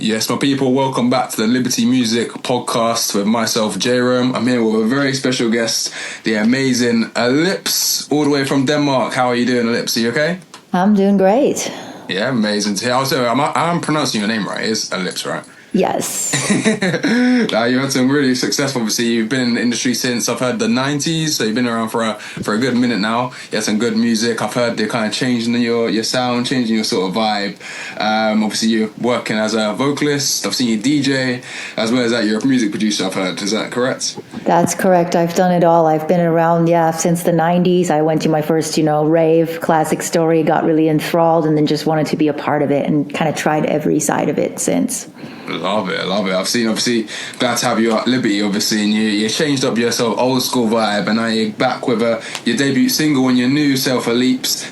Yes, my people, welcome back to the Liberty Music podcast with myself, Jerome. I'm here with a very special guest, the amazing Ellipse, all the way from Denmark. How are you doing, Ellipse? Are you okay? I'm doing great. Yeah, amazing to hear. Also, I'm pronouncing your name right. It's Ellipse, right? Yes. You had some really successful. Obviously, you've been in the industry since I've heard the 90s, so you've been around for a good minute now. You had some good music. I've heard they're kind of changing your sound, changing your sort of vibe. Obviously, you're working as a vocalist. I've seen you DJ, as well as that you're a music producer. I've heard. Is that correct? That's correct. I've done it all. I've been around, since the 90s. I went to my first, rave, classic story, got really enthralled, and then just wanted to be a part of it and kind of tried every side of it since. Love it. I've seen, obviously, glad to have you at Liberty, obviously, and you changed up your sort of old school vibe, and now you're back with your debut single and your new self, Ellipse,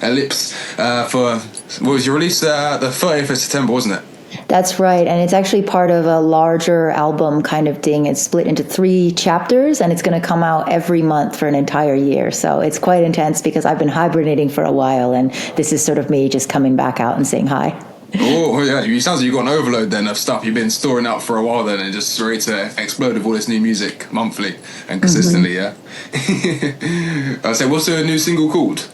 for, what was your release? The 30th of September, wasn't it? That's right, and it's actually part of a larger album kind of thing. It's split into 3 chapters, and it's going to come out every month for an entire year. So it's quite intense because I've been hibernating for a while, and this is sort of me just coming back out and saying hi. Oh, yeah. It sounds like you've got an overload then of stuff you've been storing out for a while then and just ready to explode with all this new music monthly and consistently, yeah? I say, what's the new single called?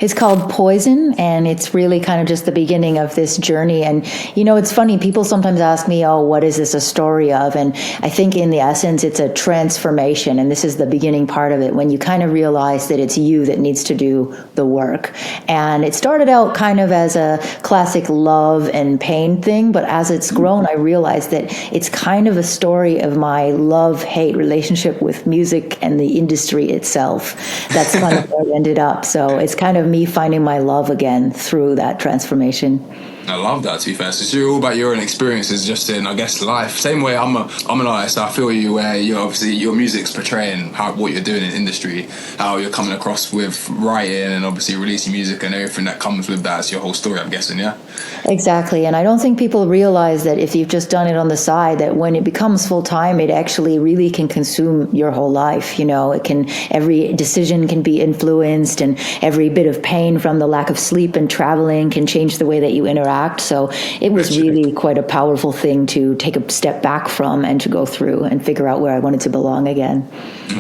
It's called Poison, and it's really kind of just the beginning of this journey. And, it's funny, people sometimes ask me, what is this a story of? And I think in the essence, it's a transformation. And this is the beginning part of it, when you kind of realize that it's you that needs to do the work. And it started out kind of as a classic love and pain thing. But as it's grown, I realized that it's kind of a story of my love-hate relationship with music and the industry itself. That's kind of where it ended up. So it's kind of me finding my love again through that transformation. I love that, to be fair. So it's all about your own experiences just in, I guess, life. Same way I'm an artist. I feel you where obviously your music's portraying what you're doing in industry, how you're coming across with writing and obviously releasing music and everything that comes with that. It's your whole story, I'm guessing, yeah? Exactly. And I don't think people realize that if you've just done it on the side, that when it becomes full time, it actually really can consume your whole life. Every decision can be influenced, and every bit of pain from the lack of sleep and traveling can change the way that you interact. So it was really quite a powerful thing to take a step back from and to go through and figure out where I wanted to belong again.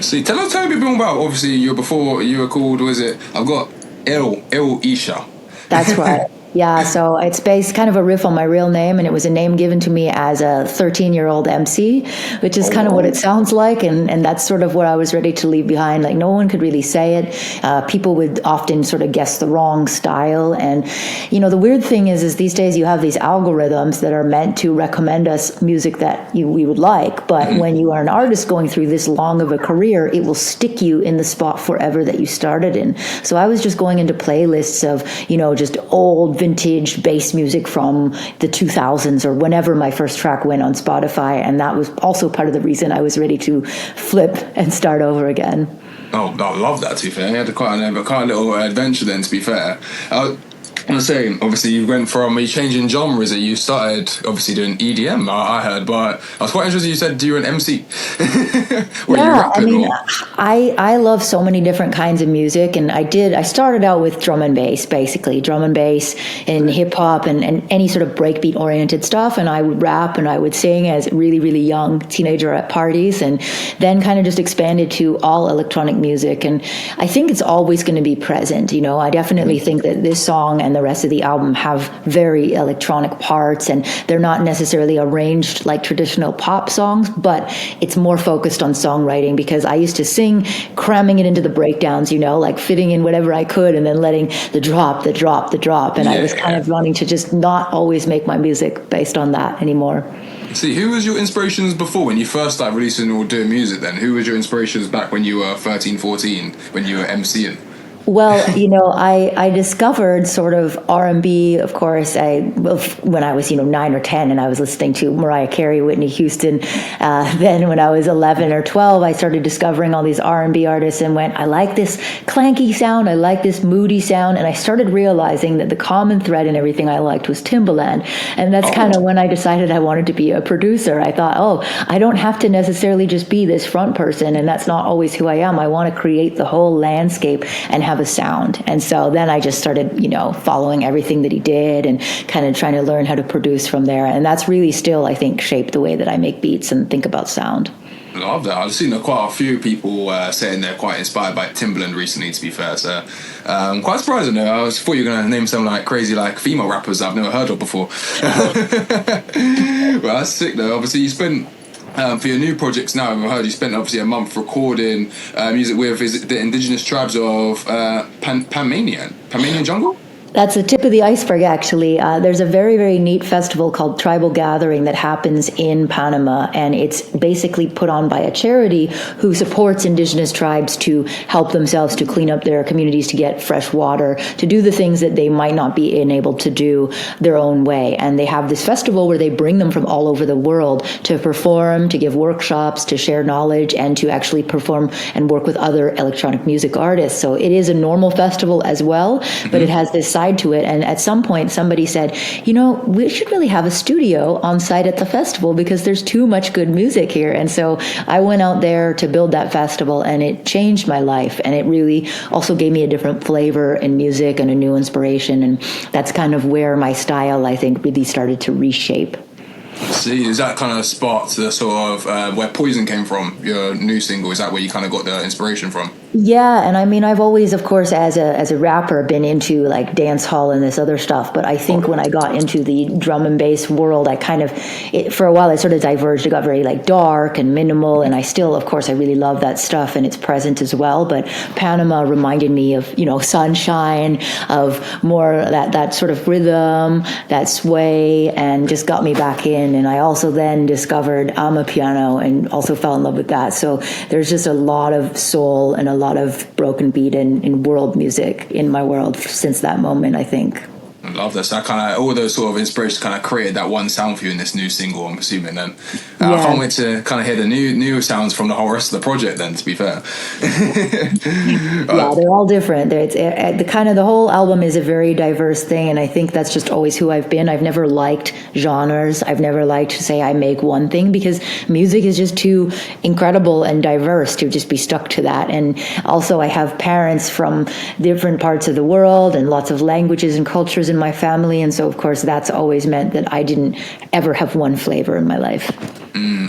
See, tell me a bit more about, obviously, you were called, I've got El Isha. That's right. Yeah, so it's based kind of a riff on my real name, and it was a name given to me as a 13-year-old MC, which is kind of what it sounds like, and that's sort of what I was ready to leave behind. Like, no one could really say it. People would often sort of guess the wrong style, and, the weird thing is these days you have these algorithms that are meant to recommend us music that we would like, but when you are an artist going through this long of a career, it will stick you in the spot forever that you started in. So I was just going into playlists of, just old vintage bass music from the 2000s or whenever my first track went on Spotify, and that was also part of the reason I was ready to flip and start over again. Oh, I love that, to be fair. You had quite a little adventure then, to be fair. I was saying, obviously, you changing genres. You started, obviously, doing EDM, I heard, but I was quite interested. You said you're an MC. I love so many different kinds of music, and I started out with drum and bass, basically, drum and bass and hip hop and any sort of breakbeat oriented stuff, and I would rap and I would sing as a really, really young teenager at parties, and then kind of just expanded to all electronic music, and I think it's always going to be present. I definitely think that this song and the rest of the album have very electronic parts, and they're not necessarily arranged like traditional pop songs, but it's more focused on songwriting, because I used to sing cramming it into the breakdowns, like fitting in whatever I could and then letting the drop. And I was kind of wanting to just not always make my music based on that anymore. See, who was your inspirations before when you first started releasing or doing music then? Who was your inspirations back when you were 13, 14, when you were MCing? Well, I discovered sort of R&B, of course, when I was, 9 or 10, and I was listening to Mariah Carey, Whitney Houston. Then when I was 11 or 12, I started discovering all these R&B artists and went, I like this clanky sound, I like this moody sound, and I started realizing that the common thread in everything I liked was Timbaland. And that's kind of when I decided I wanted to be a producer. I thought, I don't have to necessarily just be this front person, and that's not always who I am. I want to create the whole landscape and have have a sound. And so then I just started, following everything that he did and kind of trying to learn how to produce from there. And that's really still, I think, shaped the way that I make beats and think about sound. I love that. I've seen quite a few people saying they're quite inspired by Timbaland recently, to be fair. So quite surprising though. I thought you were going to name some like crazy like female rappers that I've never heard of before. Well, that's sick though. Obviously you spent for your new projects now, I've heard you spent obviously a month recording music with the indigenous tribes of Panamanian jungle? That's the tip of the iceberg, actually. There's a very, very neat festival called Tribal Gathering that happens in Panama, and it's basically put on by a charity who supports indigenous tribes to help themselves to clean up their communities, to get fresh water, to do the things that they might not be enabled to do their own way. And they have this festival where they bring them from all over the world to perform, to give workshops, to share knowledge, and to actually perform and work with other electronic music artists. So it is a normal festival as well, but it has this side to it. And at some point somebody said, we should really have a studio on site at the festival because there's too much good music here. And so I went out there to build that festival, and it changed my life, and it really also gave me a different flavor in music and a new inspiration. And that's kind of where my style, I think, really started to reshape. See, is that kind of sparked the sort of where Poison came from, your new single? Is that where you kind of got the inspiration from? Yeah, and I mean, I've always, of course, as a rapper, been into like dance hall and this other stuff. But I think when I got into the drum and bass world, I for a while, I sort of diverged. It got very like dark and minimal, and I still, of course, I really love that stuff, and it's present as well. But Panama reminded me of sunshine, of more that sort of rhythm, that sway, and just got me back in. And I also then discovered Amapiano and also fell in love with that. So there's just a lot of soul and a lot of broken beat in world music in my world since that moment, I think. I love this. That kind of all those sort of inspirations kind of created that one sound for you in this new single, I'm assuming. Then I can't wait to kind of hear the new sounds from the whole rest of the project. Then, to be fair, yeah, they're all different. The whole album is a very diverse thing, and I think that's just always who I've been. I've never liked genres. I've never liked to say I make one thing, because music is just too incredible and diverse to just be stuck to that. And also, I have parents from different parts of the world and lots of languages and cultures in my family, and so of course that's always meant that I didn't ever have one flavor in my life.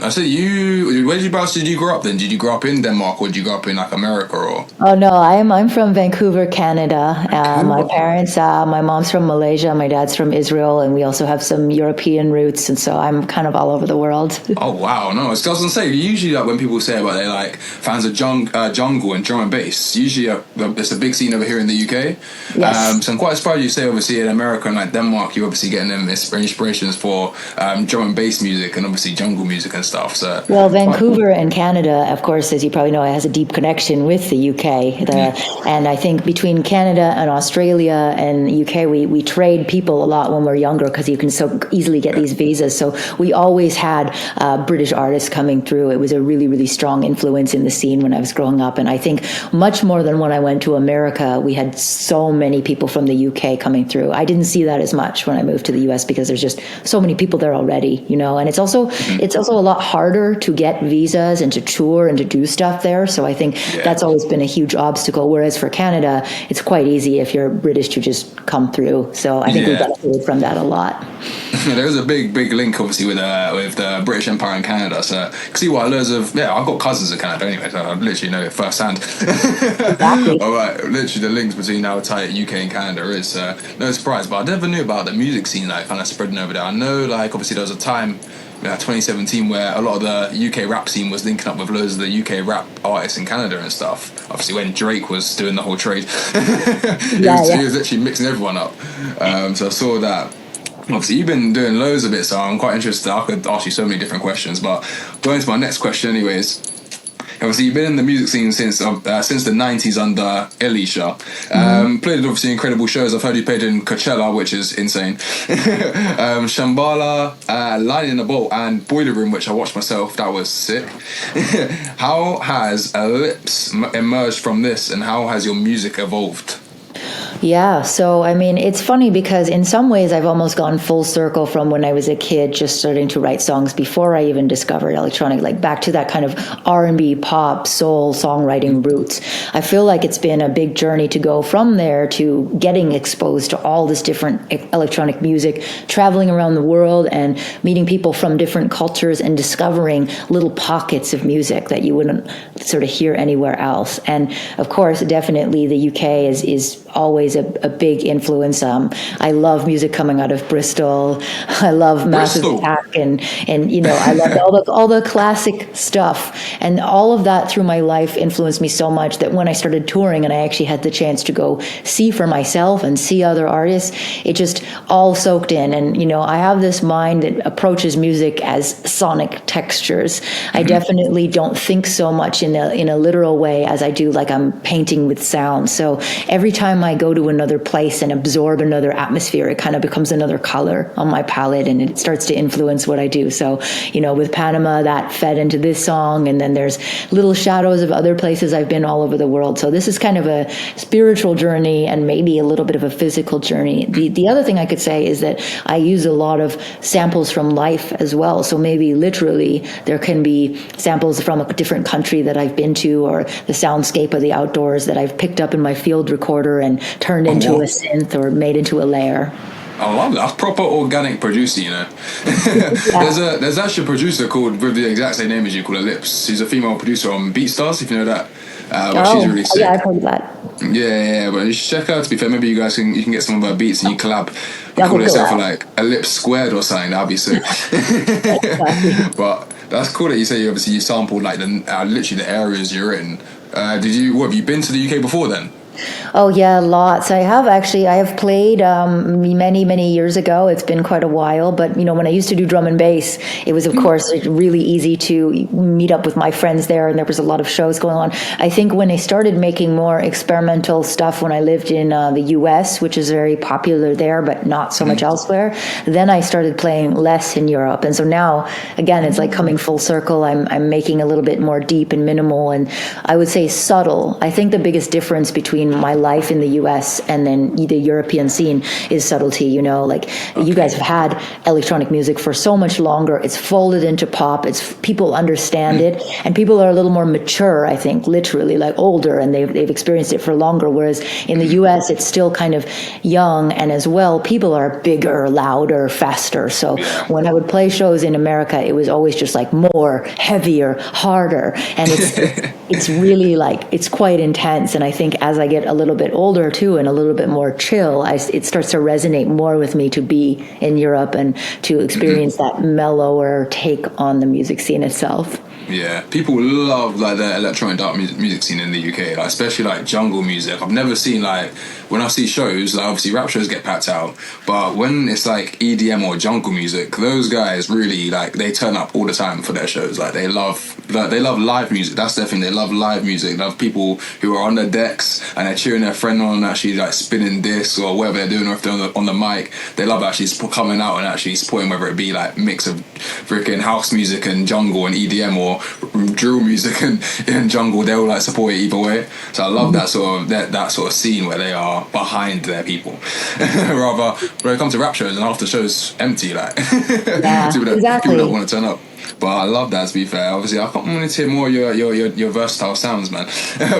I said, whereabouts did you grow up then? Did you grow up in Denmark, or did you grow up in like America, or? Oh no, I'm from Vancouver, Canada. My parents, my mom's from Malaysia, my dad's from Israel, and we also have some European roots, and so I'm kind of all over the world. Oh wow, no, I was gonna say, usually like when people say about they're like fans of jungle and drum and bass, usually it's a big scene over here in the UK. Yes. So I'm quite surprised you say obviously in America and like Denmark, you're obviously getting them inspirations for drum and bass music and obviously jungle music and stuff. So well, Vancouver and Canada, of course, as you probably know, has a deep connection with the UK. And I think between Canada and Australia and UK, we trade people a lot when we're younger, because you can so easily get these visas. So we always had British artists coming through. It was a really, really strong influence in the scene when I was growing up. And I think much more than when I went to America, we had so many people from the UK coming through. I didn't see that as much when I moved to the US, because there's just so many people there already, and it's also a lot harder to get visas and to tour and to do stuff there. So I think that's always been a huge obstacle. Whereas for Canada, it's quite easy if you're British to just come through. So I think we benefited from that a lot. There's a big link obviously with the British Empire and Canada. So I can see why I've got cousins in Canada anyway, so I literally know it firsthand. Exactly. All right, literally the links between how tight UK and Canada is. No surprise, but I never knew about the music scene like kind of spreading over there. I know like obviously there was a time 2017 where a lot of the UK rap scene was linking up with loads of the UK rap artists in Canada and stuff. Obviously when Drake was doing the whole trade. He was literally mixing everyone up. So I saw that. Obviously you've been doing loads of it, so I'm quite interested. I could ask you so many different questions, but going to my next question anyways. Obviously, you've been in the music scene since the 90s under Ellipse. Played obviously incredible shows. I've heard you played in Coachella, which is insane. Shambhala, Lightning in the Bolt, and Boiler Room, which I watched myself. That was sick. How has Ellipse emerged from this, and how has your music evolved? Yeah, so I mean, it's funny because in some ways I've almost gone full circle from when I was a kid, just starting to write songs before I even discovered electronic, like back to that kind of R&B, pop, soul songwriting roots. I feel like it's been a big journey to go from there to getting exposed to all this different electronic music, traveling around the world and meeting people from different cultures and discovering little pockets of music that you wouldn't sort of hear anywhere else. And of course, definitely the UK is always a big influence. I love music coming out of Bristol. I love Massive Attack, and I love all the classic stuff, and all of that through my life influenced me so much that when I started touring and I actually had the chance to go see for myself and see other artists, it just all soaked in. And I have this mind that approaches music as sonic textures. I definitely don't think so much in a literal way as I do like I'm painting with sound. So every time I go to another place and absorb another atmosphere, it kind of becomes another color on my palette, and it starts to influence what I do. So, with Panama, that fed into this song, and then there's little shadows of other places I've been all over the world. So this is kind of a spiritual journey and maybe a little bit of a physical journey. The other thing I could say is that I use a lot of samples from life as well. So maybe literally there can be samples from a different country that I've been to, or the soundscape of the outdoors that I've picked up in my field recorder and turned into a synth or made into a layer. I love that. That's proper organic producing, There's actually a producer called, with the exact same name as you, called Ellipse. She's a female producer on BeatStars, if you know that. But she's really sick. Yeah, I've heard of that. Yeah, but you should check her out. To be fair, maybe you can get some of her beats and you collab. You call yourself like Ellipse Squared or something. That'd be sick. But that's cool that you say obviously you sampled like literally the areas you're in. Have you been to the UK before then? Oh yeah, lots. I have played many years ago. It's been quite a while, but when I used to do drum and bass, it was of course really easy to meet up with my friends there, and there was a lot of shows going on. I think when I started making more experimental stuff when I lived in the US, which is very popular there but not so much elsewhere, then I started playing less in Europe. And so now again it's like coming full circle. I'm making a little bit more deep and minimal, and I would say subtle. I think the biggest difference between my life in the US and then the European scene is subtlety. You guys have had electronic music for so much longer. It's folded into pop. People understand it, and people are a little more mature, I think, literally like older, and they've experienced it for longer. Whereas in the US, it's still kind of young, and as well, people are bigger, louder, faster. So when I would play shows in America, it was always just like more, heavier, harder, and it's really like it's quite intense. And I think as I get a little bit older too and a little bit more chill, it starts to resonate more with me to be in Europe and to experience that mellower take on the music scene itself. Yeah, people love like the electronic dark music scene in the UK, like especially like jungle music. I've never seen like when I see shows, like obviously rap shows get packed out, but when it's like EDM or jungle music, those guys really like they turn up all the time for their shows. Like they love live music. That's their thing. They love live music. They love people who are on the decks and they're cheering their friend on, actually like spinning discs or whatever they're doing, or if they're on the mic. They love actually coming out and actually supporting, whether it be like mix of freaking house music and jungle and EDM or drill music and jungle. They'll like support it either way. So I love that sort of scene where they are behind their people. Rather when it comes to rap shows and after shows empty, like people don't want to turn up. But I love that, to be fair. Obviously, I can't want to hear more of your versatile sounds, man.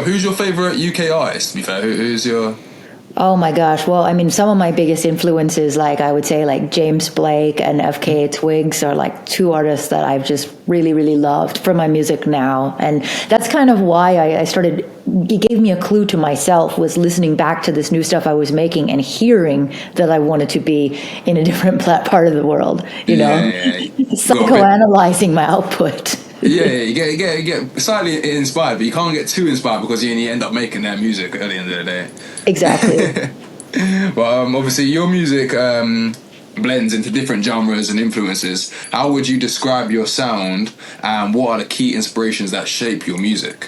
Who's your favourite UK artist, to be fair? Who's your... Oh my gosh. Well, I mean, some of my biggest influences, like I would say like James Blake and FKA Twigs are like two artists that I've just really, really loved for my music now. And that's kind of why I started, it gave me a clue to myself, was listening back to this new stuff I was making and hearing that I wanted to be in a different part of the world, psychoanalyzing my output. Yeah, you get slightly inspired, but you can't get too inspired because you end up making their music at the end of the day. Exactly. But obviously your music blends into different genres and influences. How would you describe your sound, and what are the key inspirations that shape your music?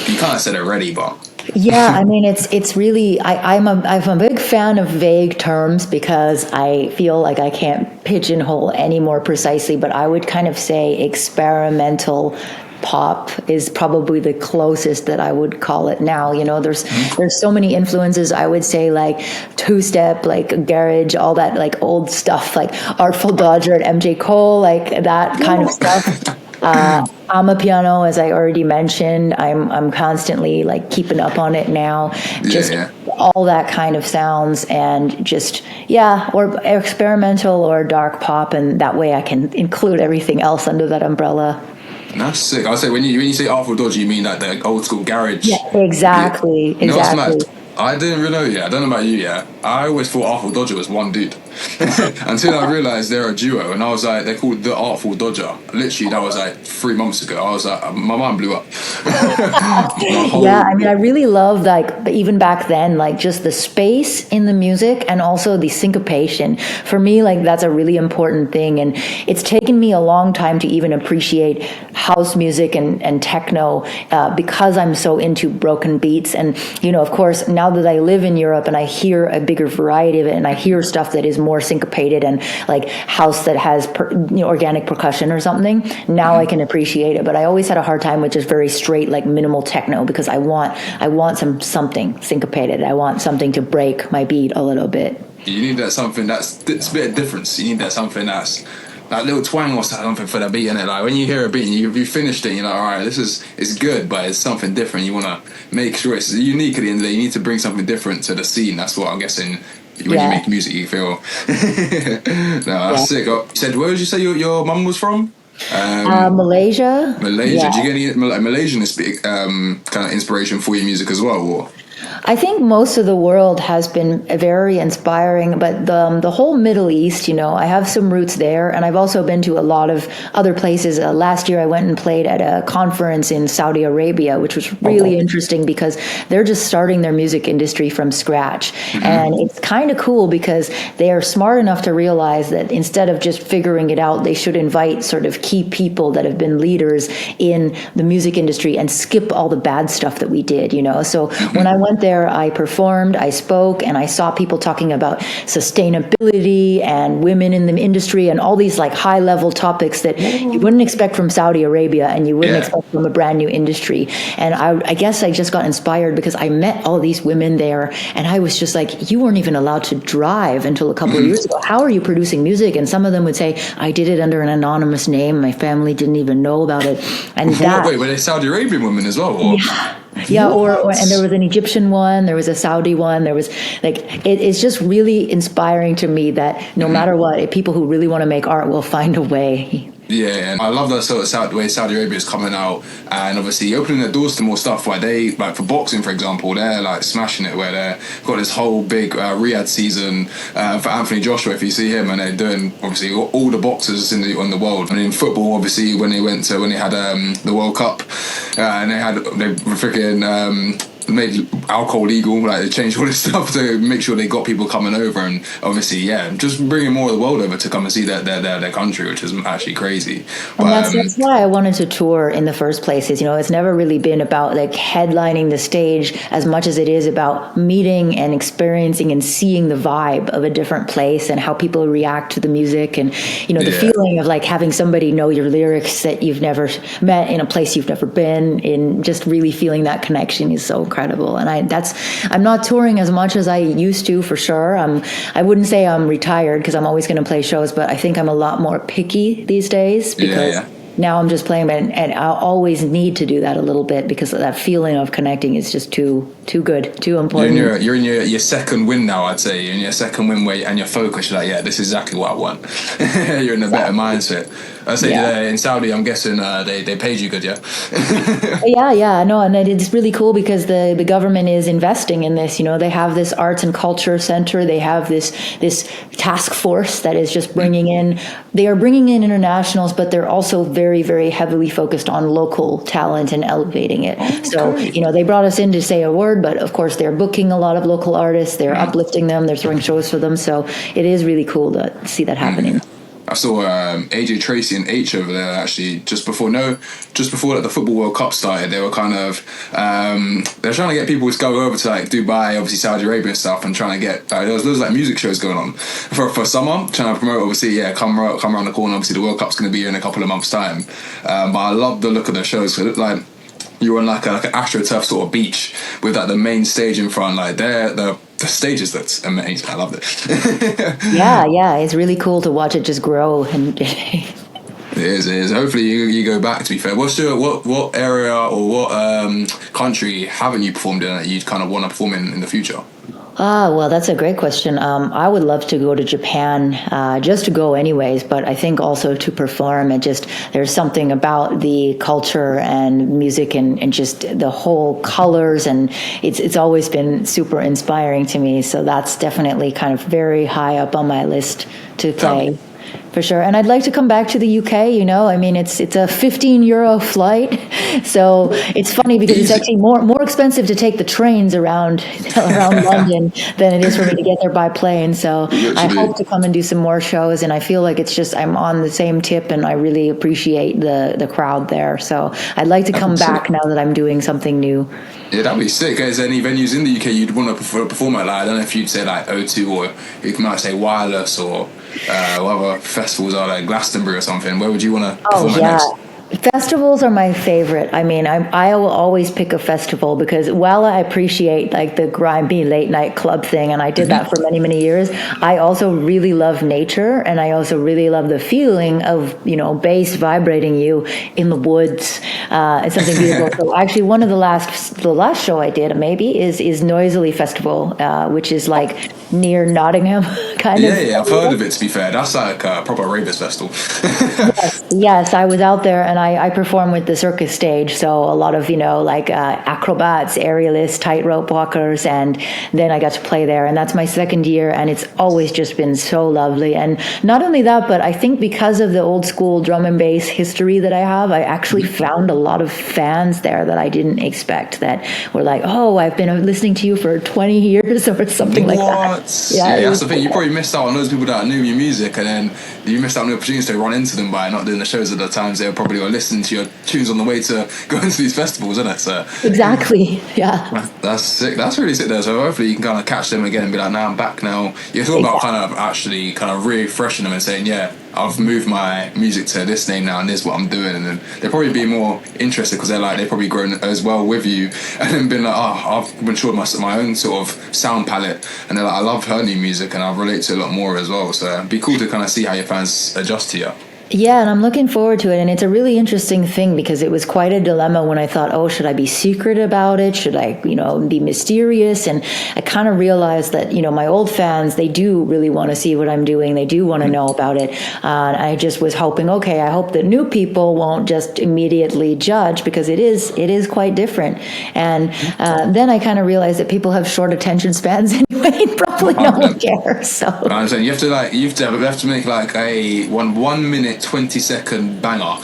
You kind of said it already, but... Yeah, I mean, it's really, I'm a big fan of vague terms because I feel like I can't pigeonhole any more precisely, but I would kind of say experimental pop is probably the closest that I would call it now. There's so many influences. I would say like two-step, like garage, all that like old stuff, like Artful Dodger and MJ Cole, like that kind of stuff. Amapiano, as I already mentioned, I'm constantly like keeping up on it now. Just all that kind of sounds, and just or experimental or dark pop, and that way I can include everything else under that umbrella. That's sick. I say when you say Artful Dodger, you mean like the old school garage? Yeah, exactly. You know what's Exactly. mad? I didn't really know. I don't know about you. I always thought Artful Dodger was one dude until I realized they're a duo, and I was like, they're called the Artful Dodger. Literally, that was like 3 months ago. I was like, my mind blew up. Yeah, I mean, I really love like even back then, like just the space in the music and also the syncopation. For me, like that's a really important thing, and it's taken me a long time to even appreciate house music and techno because I'm so into broken beats. And of course, now that I live in Europe and I hear a bigger variety of it, and I hear stuff that is more syncopated and like house that has organic percussion or something, now I can appreciate it. But I always had a hard time with just very straight like minimal techno, because I want something syncopated. I want something to break my beat a little bit. You need that something that's a bit of difference. You need that something that's that little twang or something for the beat in it. Like when you hear a beat and you finished it, you're like, all right, it's good, but it's something different. You want to make sure it's unique at the end of the day. You need to bring something different to the scene. That's what I'm guessing. When you make music, you feel. That's sick. You said, where did you say your mum was from? Malaysia. Malaysia. Did you get any Malaysian kind of inspiration for your music as well? Or? I think most of the world has been very inspiring, but the whole Middle East, I have some roots there, and I've also been to a lot of other places. Last year I went and played at a conference in Saudi Arabia, which was really interesting because they're just starting their music industry from scratch. And it's kind of cool because they are smart enough to realize that instead of just figuring it out, they should invite sort of key people that have been leaders in the music industry and skip all the bad stuff that we did, So when I went there, I performed, I spoke, and I saw people talking about sustainability and women in the industry and all these like high level topics that you wouldn't expect from Saudi Arabia and you wouldn't expect from a brand new industry. And I guess I just got inspired because I met all these women there, and I was just like, you weren't even allowed to drive until a couple of years ago. How are you producing music? And some of them would say, I did it under an anonymous name. My family didn't even know about it. And wait, were they Saudi Arabian women as well? Or? Yeah, or and there was an Egyptian one, there was a Saudi one, there was like, it's just really inspiring to me that no matter what, people who really want to make art will find a way. Yeah, and I love that sort of way Saudi Arabia is coming out, and obviously opening the doors to more stuff. Like for boxing, for example, they're like smashing it. Where they've got this whole big Riyadh season for Anthony Joshua. If you see him, and they're doing obviously all the boxers in the world. And in football, obviously when they had the World Cup, and they freaking. Made alcohol legal, like they changed all this stuff to make sure they got people coming over, and obviously just bringing more of the world over to come and see their country, which is actually crazy. And that's why I wanted to tour in the first place. It's never really been about like headlining the stage as much as it is about meeting and experiencing and seeing the vibe of a different place and how people react to the music, and the feeling of like having somebody know your lyrics that you've never met in a place you've never been in. Just really feeling that connection is so incredible. And I'm not touring as much as I used to, for sure. I wouldn't say I'm retired because I'm always going to play shows, but I think I'm a lot more picky these days because now I'm just playing, and I'll always need to do that a little bit because that feeling of connecting is just too good, too important. You're in your second win now, I'd say. You're in your second win and you're focused. You're like, this is exactly what I want. You're in a better mindset. I say in Saudi, I'm guessing they paid you good, yeah? No, and it's really cool because the government is investing in this. They have this arts and culture center. They have this task force that is just bringing in internationals, but they're also very, very heavily focused on local talent and elevating it. So, they brought us in to say a word, but of course they're booking a lot of local artists. They're uplifting them. They're throwing shows for them. So it is really cool to see that happening. I saw AJ Tracy and H over there actually just before like, the football World Cup started. They were kind of they're trying to get people to go over to like Dubai, obviously Saudi Arabia and stuff, and trying to get there was loads like music shows going on for summer, trying to promote obviously come around the corner. Obviously the World Cup's going to be here in a couple of months' time, but I love the look of their shows. Cause it looked like you were on like an AstroTurf sort of beach with like the main stage in front. Like the stages that's amazing. I loved it. Yeah, it's really cool to watch it just grow and. It is. Hopefully you go back, to be fair. What area or what country haven't you performed in that you kind of want to perform in the future? Well, that's a great question. I would love to go to Japan, just to go anyways, but I think also to perform. There's something about the culture and music and just the whole colors, and it's always been super inspiring to me. So that's definitely kind of very high up on my list to play. For sure. And I'd like to come back to the UK, I mean, it's a €15 flight. So it's funny because it's actually more expensive to take the trains around London than it is for me to get there by plane. So I hope to come and do some more shows. And I feel like it's just, I'm on the same tip and I really appreciate the crowd there. So I'd like to come back now that I'm doing something new. Yeah, that'd be sick. Is there any venues in the UK you'd want to perform at? Like, I don't know if you'd say like O2 or you might say Wireless or what other festivals are like Glastonbury or something. Where would you want to perform at next? Festivals are my favorite. I mean, I will always pick a festival because while I appreciate like the grimy late night club thing, and I did that for many, many years, I also really love nature, and I also really love the feeling of, bass vibrating you in the woods. It's something beautiful. So actually one of the last show I did maybe is Noisily Festival, which is like near Nottingham kind of. Yeah, I've heard of it, to be fair. That's like a proper ravers festival. Yes, I was out there and I perform with the circus stage. So a lot of, acrobats, aerialists, tightrope walkers. And then I got to play there. And that's my second year. And it's always just been so lovely. And not only that, but I think because of the old school drum and bass history that I have, I actually found a lot of fans there that I didn't expect that were like, oh, I've been listening to you for 20 years or something like that. Yeah, that's the thing. You probably missed out on those people that knew your music, and then you missed out on the opportunity to run into them by not doing the shows at the times they were probably listening to your tunes on the way to go into these festivals, isn't it? So exactly, yeah. That's sick. That's really sick there. So hopefully you can kind of catch them again and be like, now I'm back now. You're talking about kind of actually kind of refreshing them and saying, yeah, I've moved my music to this name now and this is what I'm doing, and then they'll probably be more interested because they've probably grown as well with you and then been like, I've matured my own sort of sound palette, and they're like, I love her new music and I relate to a lot more as well. So it'd be cool to kind of see how your fans adjust to you. Yeah, and I'm looking forward to it. And it's a really interesting thing because it was quite a dilemma when I thought, oh, should I be secret about it? Should I, be mysterious? And I kind of realized that, my old fans, they do really want to see what I'm doing. They do want to know about it. I just was hoping, okay, I hope that new people won't just immediately judge because it is quite different. And then I kind of realized that people have short attention spans anyway. Probably no one cares. So I'm saying you have to make like a 1 minute 20-second banger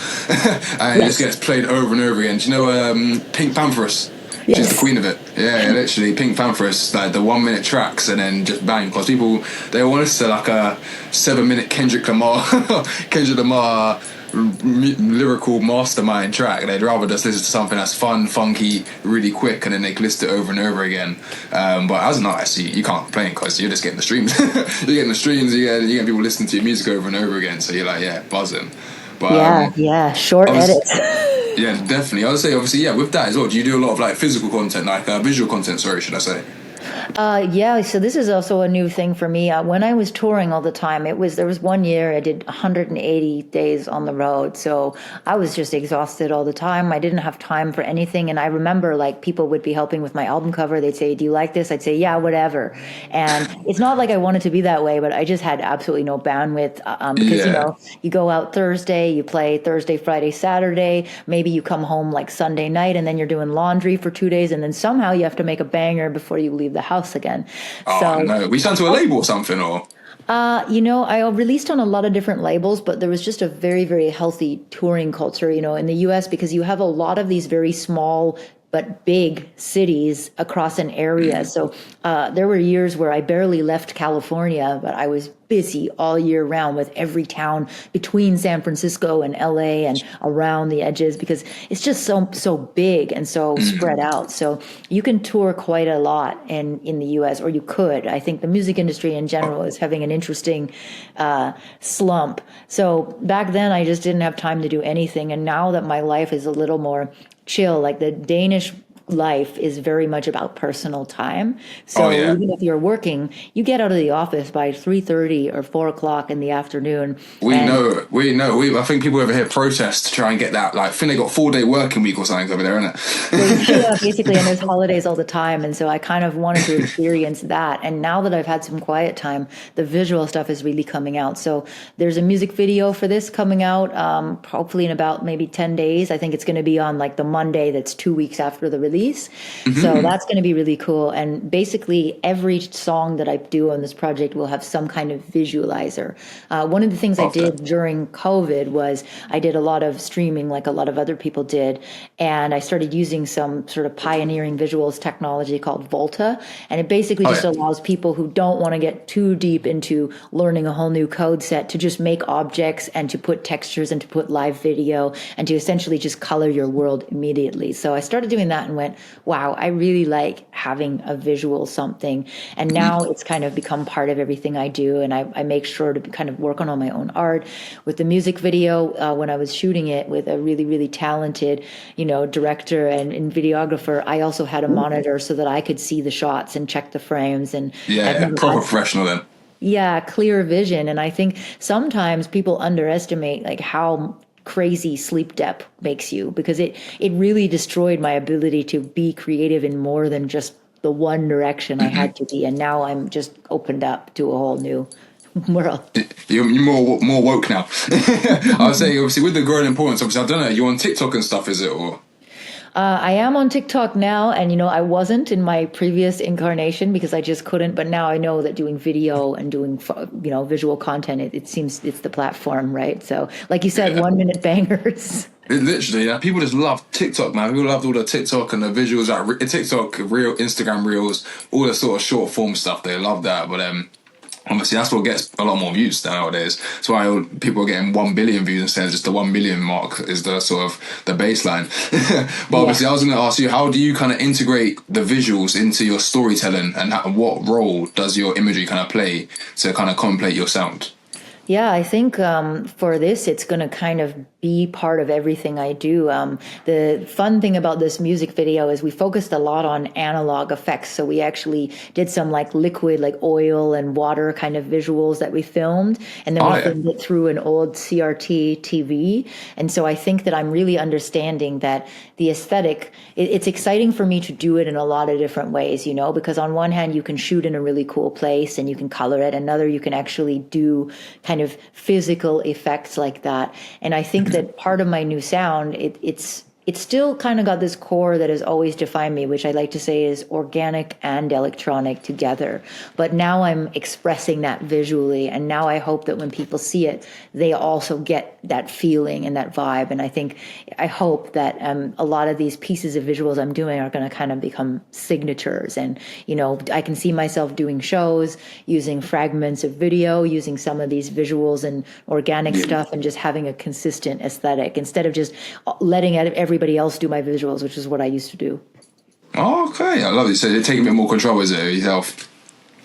and it just gets played over and over again. Do you know Pink Pantheress? Yes. She's the queen of it. Yeah, literally Pink Pantheress, like the 1 minute tracks and then just bang. Because people, they want us to like a 7-minute Kendrick Lamar lyrical mastermind track. They'd rather just listen to something that's fun, funky, really quick, and then they list it over and over again. But as an artist, you can't complain because you're just getting the streams. You're getting the streams. You get people listening to your music over and over again. So you're like, buzzing. But short edits. Yeah, definitely. I would say, obviously, with that as well. Do you do a lot of like physical content, like visual content? Sorry, should I say? So this is also a new thing for me. When I was touring all the time, there was 1 year I did 180 days on the road. So I was just exhausted all the time. I didn't have time for anything. And I remember like people would be helping with my album cover. They'd say, do you like this? I'd say, yeah, whatever. And it's not like I wanted to be that way, but I just had absolutely no bandwidth because, you go out Thursday, you play Thursday, Friday, Saturday. Maybe you come home like Sunday night and then you're doing laundry for 2 days. And then somehow you have to make a banger before you leave the house again. No. We signed to a label or something, or? I released on a lot of different labels, but there was just a very, very healthy touring culture, in the US because you have a lot of these very small but big cities across an area. So there were years where I barely left California, but I was busy all year round with every town between San Francisco and LA and around the edges, because it's just so big and so spread out. So you can tour quite a lot in the US, or you could. I think the music industry in general is having an interesting slump. So back then I just didn't have time to do anything. And now that my life is a little more chill, like the Danish life is very much about personal time. So even if you're working, you get out of the office by 3:30 or 4 o'clock in the afternoon. We know. I think people over here protest to try and get that. Like, I think they got 4-day working week or something over there, isn't it? Yeah, basically, and there's holidays all the time. And so I kind of wanted to experience that. And now that I've had some quiet time, the visual stuff is really coming out. So there's a music video for this coming out, hopefully in about maybe 10 days. I think it's going to be on like the Monday that's 2 weeks after the release. So that's going to be really cool. And basically every song that I do on this project will have some kind of visualizer. One of the things I did during COVID was I did a lot of streaming, like a lot of other people did. And I started using some sort of pioneering visuals technology called Volta. And it basically just allows people who don't want to get too deep into learning a whole new code set to just make objects and to put textures and to put live video and to essentially just color your world immediately. So I started doing that and went, wow, I really like having a visual something. And now it's kind of become part of everything I do. And I make sure to kind of work on all my own art. With the music video, when I was shooting it with a really, really talented, director and videographer, I also had a monitor so that I could see the shots and check the frames. And proper professional then. Yeah, clear vision. And I think sometimes people underestimate like how crazy sleep debt makes you, because it really destroyed my ability to be creative in more than just the one direction I had to be. And now I'm just opened up to a whole new world. You're more woke now. I was saying, obviously, with the growing importance, obviously, I don't know, you're on TikTok and stuff, is it? Or I am on TikTok now, and I wasn't in my previous incarnation because I just couldn't. But now I know that doing video and doing visual content, it seems it's the platform, right? So, like you said, 1 minute bangers. Literally, people just love TikTok, man. People love all the TikTok and the visuals, like TikTok, Instagram reels, all the sort of short form stuff. They love that, but obviously, that's what gets a lot more views nowadays. That's why people are getting 1 billion views instead of just the 1 million mark is the sort of the baseline. But obviously, I was going to ask you, how do you kind of integrate the visuals into your storytelling, and what role does your imagery kind of play to kind of contemplate your sound? Yeah, I think for this, it's going to kind of be part of everything I do. The fun thing about this music video is we focused a lot on analog effects. So we actually did some like liquid, like oil and water kind of visuals that we filmed. And then we filmed it through an old CRT TV. And so I think that I'm really understanding that the aesthetic, it's exciting for me to do it in a lot of different ways, because on one hand, you can shoot in a really cool place and you can color it. Another, you can actually do kind of physical effects like that. And I think that part of my new sound, it's still kind of got this core that has always defined me, which I like to say is organic and electronic together. But now I'm expressing that visually. And now I hope that when people see it, they also get that feeling and that vibe. And I hope that a lot of these pieces of visuals I'm doing are going to kind of become signatures. And, I can see myself doing shows, using fragments of video, using some of these visuals and organic stuff, and just having a consistent aesthetic instead of just letting everybody else do my visuals, which is what I used to do. Oh, okay, I love it. So you're taking a bit more control, is it, yourself,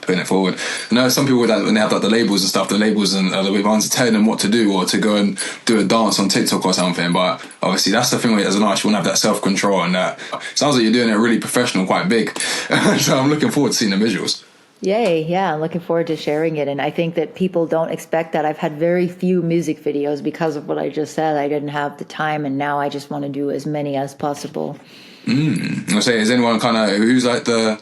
putting it forward? Some people that when they have like the labels and stuff, the labels and the ones telling them what to do or to go and do a dance on TikTok or something. But obviously, that's the thing where as an artist, you want to have that self control, and that sounds like you're doing it really professional, quite big. So I'm looking forward to seeing the visuals. Yay, yeah, I'm looking forward to sharing it. And I think that people don't expect that. I've had very few music videos because of what I just said. I didn't have the time, and now I just want to do as many as possible. I say, is anyone kind of, who's like the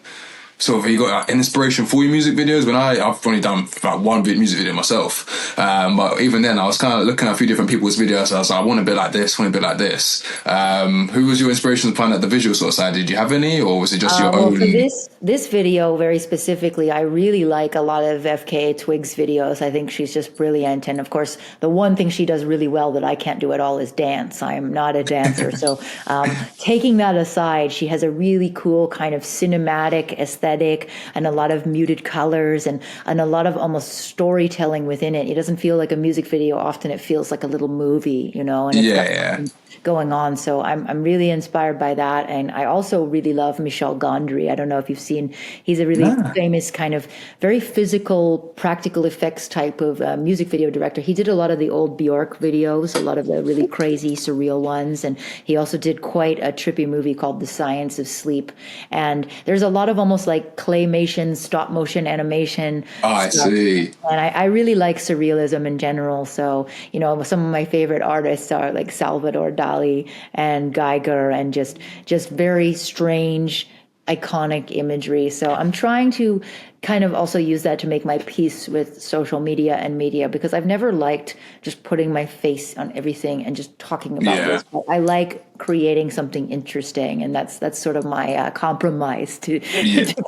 sort of, you got inspiration for your music videos? When I've only done like one music video myself, but even then I was kind of looking at a few different people's videos. I was like, I want a bit like this, want a bit like this. Who was your inspiration to find out the visual sort of side? Did you have any, or was it just your own? For this video very specifically, I really like a lot of FKA Twigs videos. I think she's just brilliant, and of course the one thing she does really well that I can't do at all is dance. I'm not a dancer. So taking that aside, she has a really cool kind of cinematic aesthetic and a lot of muted colors and a lot of almost storytelling within it. It doesn't feel like a music video. Often it feels like a little movie, and it's got going on. So I'm really inspired by that. And I also really love Michel Gondry. I don't know if you've seen, he's a really famous kind of very physical, practical effects type of music video director. He did a lot of the old Bjork videos, a lot of the really crazy, surreal ones. And he also did quite a trippy movie called The Science of Sleep. And there's a lot of almost like claymation, stop motion animation. Oh, I see. And I really like surrealism in general. So, some of my favorite artists are like Salvador Dali and Geiger, and just very strange, iconic imagery. So I'm trying to kind of also use that to make my peace with social media and media, because I've never liked just putting my face on everything and just talking about this. But I like creating something interesting, and that's sort of my compromise to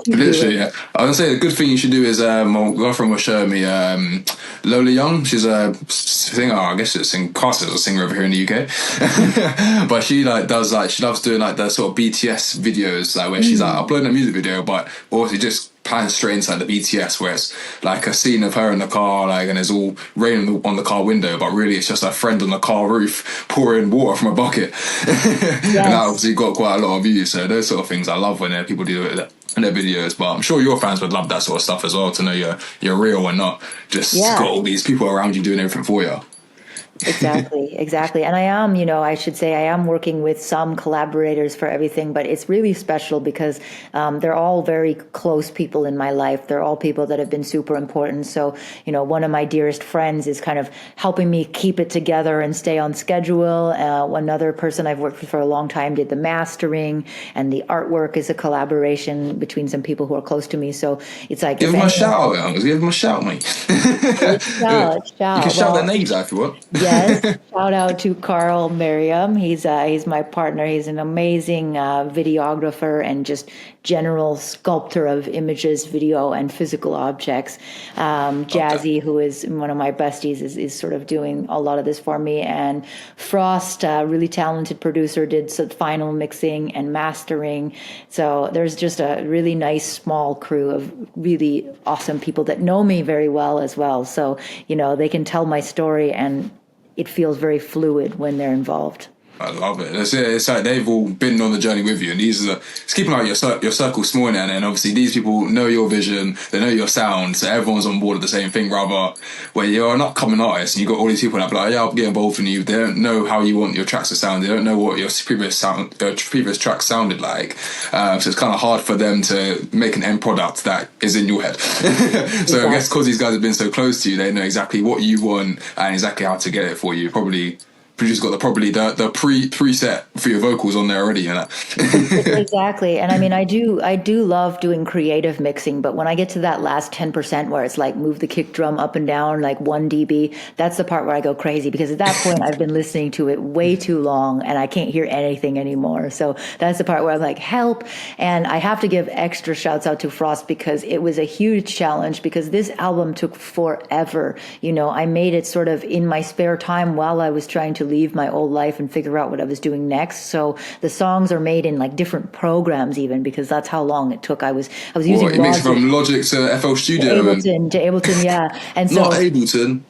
literally. Yeah, I was gonna say the good thing you should do is my girlfriend was showing me Lola Young. She's a singer, I guess it's cast as a singer over here in the UK. But she she loves doing like the sort of BTS videos, like where she's like uploading a music video, but also just plans straight into like the BTS, where it's like a scene of her in the car, like, and it's all raining on the car window, but really it's just her friend on the car roof pouring water from a bucket. And that obviously got quite a lot of views. So those sort of things I love when people do it in their videos. But I'm sure your fans would love that sort of stuff as well, to know you're real and not just got all these people around you doing everything for you. Exactly. And I am, I should say I am working with some collaborators for everything, but it's really special because they're all very close people in my life. They're all people that have been super important. So, one of my dearest friends is kind of helping me keep it together and stay on schedule. Another person I've worked with for a long time did the mastering, and the artwork is a collaboration between some people who are close to me. So it's like, give them a shout out. Give them a shout, mate. Shout. You can shout their names out if you want. Yes, shout out to Carl Merriam. He's my partner. He's an amazing videographer and just general sculptor of images, video, and physical objects. Jazzy, who is one of my besties, is sort of doing a lot of this for me. And Frost, a really talented producer, did some final mixing and mastering. So there's just a really nice small crew of really awesome people that know me very well as well. So, they can tell my story, and it feels very fluid when they're involved. I love it. It's like they've all been on the journey with you, and it's keeping like your circle small now. And obviously these people know your vision, they know your sound, so everyone's on board with the same thing. Rather, where you're an upcoming artist and you've got all these people that be like, yeah, I'll get involved in you. They don't know how you want your tracks to sound. They don't know what your previous tracks sounded like. So it's kind of hard for them to make an end product that is in your head. So I guess because these guys have been so close to you, they know exactly what you want and exactly how to get it for you. Probably producer's got the preset for your vocals on there already, Exactly. And I mean, I do love doing creative mixing, but when I get to that last 10% where it's like move the kick drum up and down like 1 dB, that's the part where I go crazy, because at that point I've been listening to it way too long and I can't hear anything anymore. So that's the part where I'm like, help. And I have to give extra shouts out to Frost, because it was a huge challenge, because this album took forever. I made it sort of in my spare time while I was trying to leave my old life and figure out what I was doing next. So the songs are made in like different programs, even, because that's how long it took. I was using it makes from Logic to FL Studio to Ableton, yeah. And so not Ableton.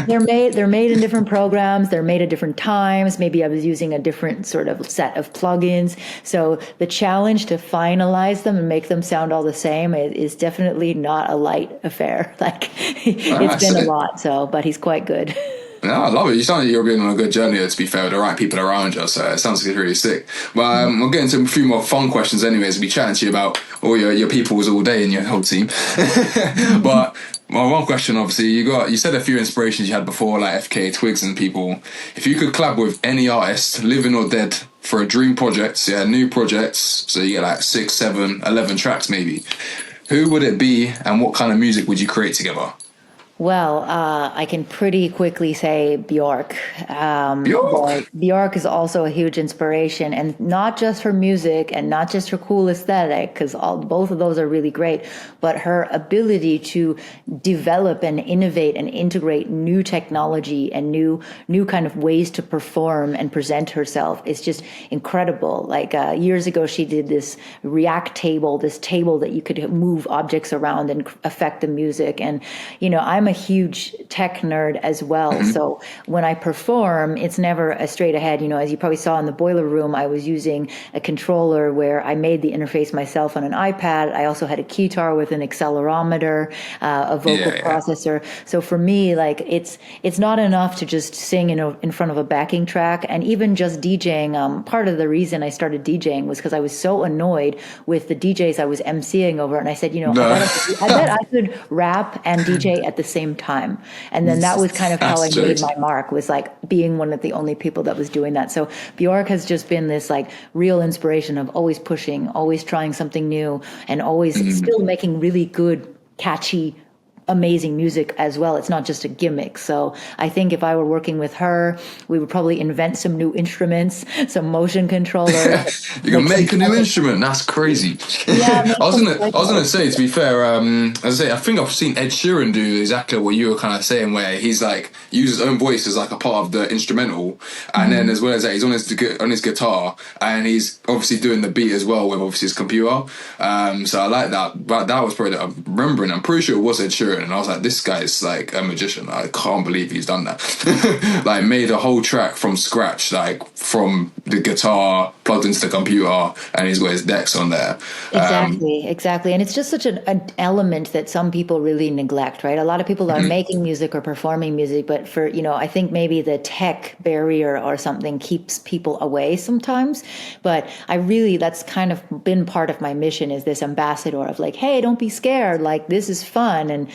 They're made in different programs. They're made at different times. Maybe I was using a different sort of set of plugins. So the challenge to finalize them and make them sound all the same is definitely not a light affair. Like it's been a lot. So, but he's quite good. Yeah, I love it. You sound like you're being on a good journey, to be fair, with the right people around you, so it sounds like it's really sick. But we'll get into a few more fun questions anyways. We'll be chatting to you about all your peoples all day and your whole team. But one question, obviously, you said a few inspirations you had before, like FKA Twigs and people. If you could collab with any artist, living or dead, for a dream project, new projects, so you get like 6, 7, 11 tracks maybe, who would it be and what kind of music would you create together? Well, I can pretty quickly say Bjork. Bjork? Bjork is also a huge inspiration, and not just her music and not just her cool aesthetic, because both of those are really great, but her ability to develop and innovate and integrate new technology and new kind of ways to perform and present herself is just incredible. Like years ago, she did this React table, this table that you could move objects around and affect the music. And I'm a huge tech nerd as well. So when I perform, it's never a straight ahead. As you probably saw in the Boiler Room, I was using a controller where I made the interface myself on an iPad. I also had a keytar with an accelerometer, a vocal processor. So for me, like it's not enough to just sing in front of a backing track. And even just DJing, part of the reason I started DJing was because I was so annoyed with the DJs I was emceeing over. And I said, I bet I could rap and DJ at the same time. And then that was kind of how I made my mark, was like being one of the only people that was doing that. So Bjork has just been this like real inspiration of always pushing, always trying something new, and always still making really good, catchy, amazing music as well. It's not just a gimmick. So I think if I were working with her, we would probably invent some new instruments, some motion controllers. You can make a new instrument. That's crazy. Yeah, I was gonna say, to be fair, as I say, I think I've seen Ed Sheeran do exactly what you were kind of saying, where he's like uses his own voice as like a part of the instrumental, and then as well as that, he's on his guitar, and he's obviously doing the beat as well with obviously his computer. So I like that. But that was probably I'm remembering. I'm pretty sure it was Ed Sheeran. And I was like, this guy's like a magician. I can't believe he's done that. Like made a whole track from scratch, like from the guitar plugged into the computer, and he's got his decks on there. Exactly. And it's just such an element that some people really neglect, right? A lot of people are making music or performing music, but for, I think maybe the tech barrier or something keeps people away sometimes. But that's kind of been part of my mission, is this ambassador of like, hey, don't be scared. Like, this is fun. And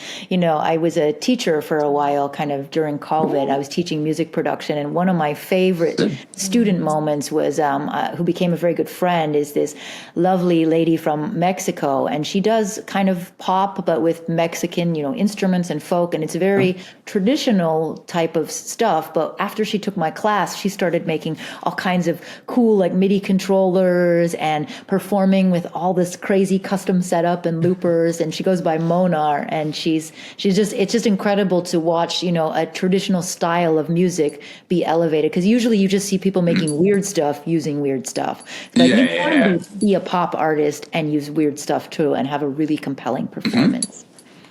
I was a teacher for a while, kind of during COVID. I was teaching music production, and one of my favorite student moments was who became a very good friend is this lovely lady from Mexico, and she does kind of pop, but with Mexican, instruments and folk, and it's very traditional type of stuff. But after she took my class, she started making all kinds of cool like MIDI controllers and performing with all this crazy custom setup and loopers. And she goes by Monar, and it's just incredible to watch, a traditional style of music be elevated. Because usually you just see people making weird stuff using weird stuff. But you can be a pop artist and use weird stuff too and have a really compelling performance.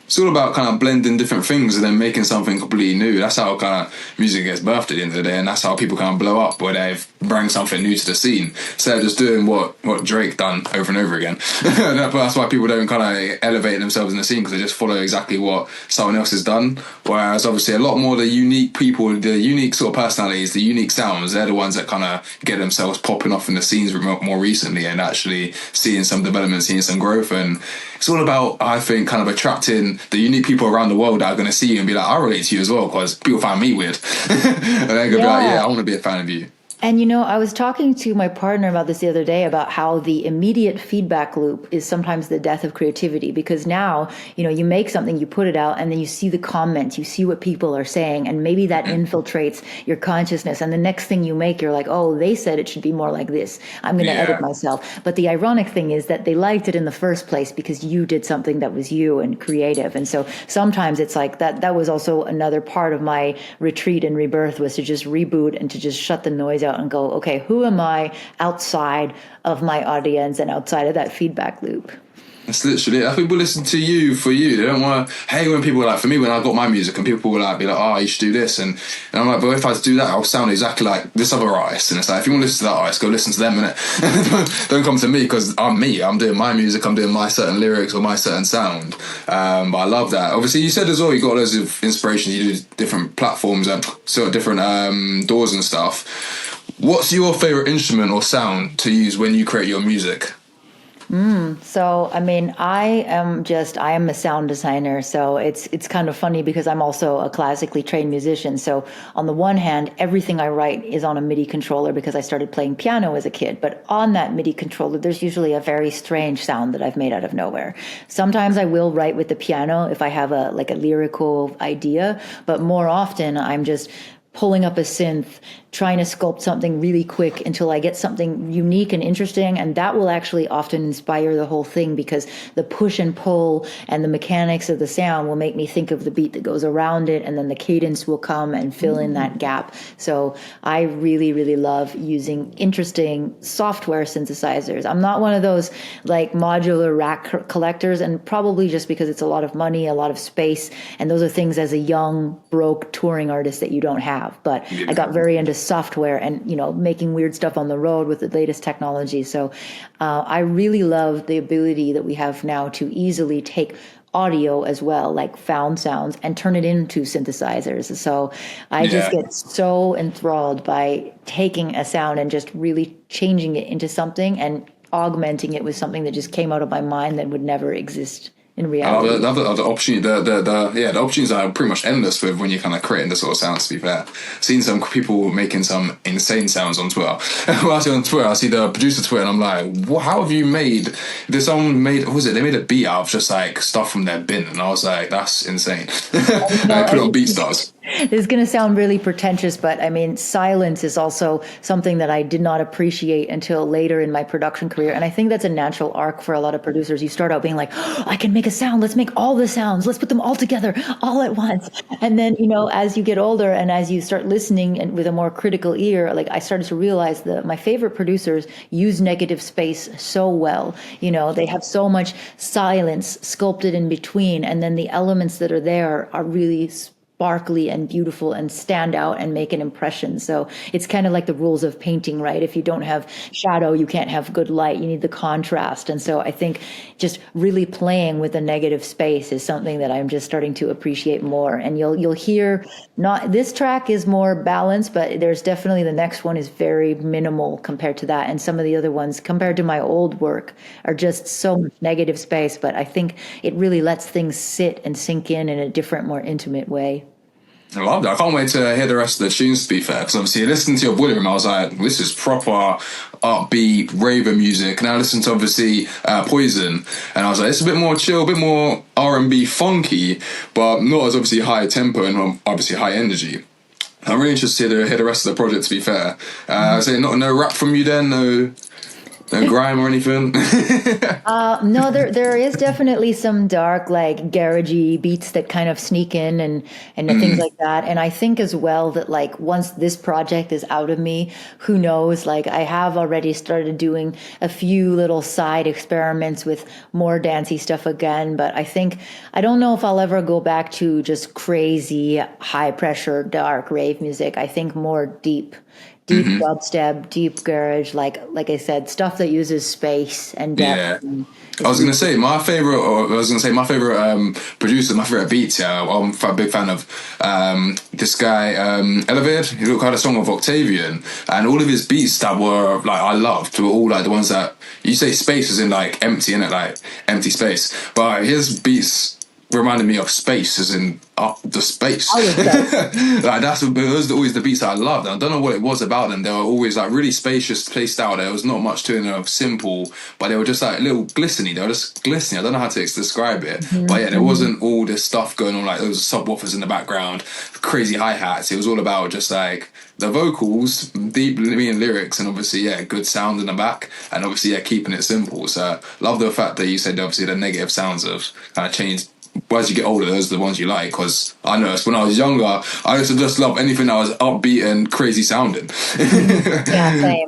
It's all about kind of blending different things and then making something completely new. That's how kind of music gets birthed at the end of the day, and that's how people kind of blow up, where they bring something new to the scene instead of just doing what Drake done over and over again. That's why people don't kind of elevate themselves in the scene, because they just follow exactly what someone else has done. Whereas obviously a lot more the unique people, the unique sort of personalities, the unique sounds, they're the ones that kind of get themselves popping off in the scenes more recently and actually seeing some development, seeing some growth. And it's all about, I think, kind of attracting the unique people around the world that are going to see you and be like, I relate to you as well, because people find me weird. And they're going to be like, I want to be a fan of you. And, I was talking to my partner about this the other day, about how the immediate feedback loop is sometimes the death of creativity, because now, you make something, you put it out, and then you see the comments, you see what people are saying, and maybe that infiltrates your consciousness. And the next thing you make, you're like, oh, they said it should be more like this. I'm going to edit myself. But the ironic thing is that they liked it in the first place because you did something that was you and creative. And so sometimes it's like that was also another part of my retreat and rebirth, was to just reboot and to just shut the noise out and go, okay, who am I outside of my audience and outside of that feedback loop? That's literally it. People listen to you for you. They don't want to. Hey, when people are like, for me, when I got my music, and people were like, be like, oh, you should do this, and I'm like, but if I do that, I'll sound exactly like this other artist. And it's like, if you want to listen to that artist, go listen to them, innit? Don't come to me, because I'm me. I'm doing my music. I'm doing my certain lyrics or my certain sound. But I love that. Obviously, you said as well, you got loads of inspirations. You do different platforms and sort of different doors and stuff. What's your favorite instrument or sound to use when you create your music? So, I mean, I am a sound designer. So it's kind of funny because I'm also a classically trained musician. So on the one hand, everything I write is on a MIDI controller because I started playing piano as a kid. But on that MIDI controller, there's usually a very strange sound that I've made out of nowhere. Sometimes I will write with the piano if I have like a lyrical idea, but more often I'm just pulling up a synth, trying to sculpt something really quick until I get something unique and interesting. And that will actually often inspire the whole thing because the push and pull and the mechanics of the sound will make me think of the beat that goes around it. And then the cadence will come and fill in that gap. So I really, really love using interesting software synthesizers. I'm not one of those like modular rack collectors, and probably just because it's a lot of money, a lot of space. And those are things as a young, broke touring artist that you don't have. But I got very into software and, making weird stuff on the road with the latest technology. So I really love the ability that we have now to easily take audio as well, like found sounds, and turn it into synthesizers. So I just get so enthralled by taking a sound and just really changing it into something and augmenting it with something that just came out of my mind that would never exist in reality. The opportunity, the opportunities are pretty much endless with when you're kind of creating this sort of sounds. To be fair, seen some people making some insane sounds on Twitter. When I see on Twitter, I see the producer Twitter, and I'm like, how have you made? There's someone made, what was it? They made a beat out of just like stuff from their bin, and I was like, that's insane. I put it on BeatStars. This is going to sound really pretentious, but I mean, silence is also something that I did not appreciate until later in my production career. And I think that's a natural arc for a lot of producers. You start out being like, oh, I can make a sound. Let's make all the sounds. Let's put them all together all at once. And then, as you get older and as you start listening and with a more critical ear, like I started to realize that my favorite producers use negative space so well. They have so much silence sculpted in between. And then the elements that are there are really sparkly and beautiful and stand out and make an impression. So it's kind of like the rules of painting, right? If you don't have shadow, you can't have good light. You need the contrast. And so I think just really playing with the negative space is something that I'm just starting to appreciate more. And you'll hear, not this track is more balanced, but there's definitely the next one is very minimal compared to that. And some of the other ones compared to my old work are just so much negative space. But I think it really lets things sit and sink in a different, more intimate way. I love that. I can't wait to hear the rest of the tunes, to be fair, because obviously listening to your Boiler Room, I was like, this is proper upbeat raver music. And I listened to obviously Poison, and I was like, it's a bit more chill, a bit more R&B funky, but not as obviously high tempo and obviously high energy. I'm really interested to hear the rest of the project, to be fair. So no rap from you then, no grime or anything? No, there is definitely some dark, like garagey beats that kind of sneak in and things like that. And I think as well that like once this project is out of me, who knows, like I have already started doing a few little side experiments with more dancey stuff again. But I don't know if I'll ever go back to just crazy, high pressure, dark rave music. I think more deep dubstep, deep garage, like I said, stuff that uses space and depth. Yeah. I was gonna say my favorite producer, my favorite beats. Yeah, I'm a big fan of this guy Elevated. He had a song of Octavian, and all of his beats that were like I loved were all like the ones that you say space is in like empty, in it, like empty space. But his beats reminded me of space, as in the space. Like those are always the beats that I loved. And I don't know what it was about them. They were always like really spacious, placed out. There was not much to them, simple, but they were just like little glistening. They were just glistening. I don't know how to describe it, but yeah, there wasn't all this stuff going on like those subwoofers in the background, crazy hi hats. It was all about just like the vocals, deep meaning lyrics, and obviously good sound in the back, and obviously keeping it simple. So love the fact that you said obviously the negative sounds have kind of changed. As you get older, those are the ones you like, because I noticed when I was younger, I used to just love anything that was upbeat and crazy sounding. Yeah,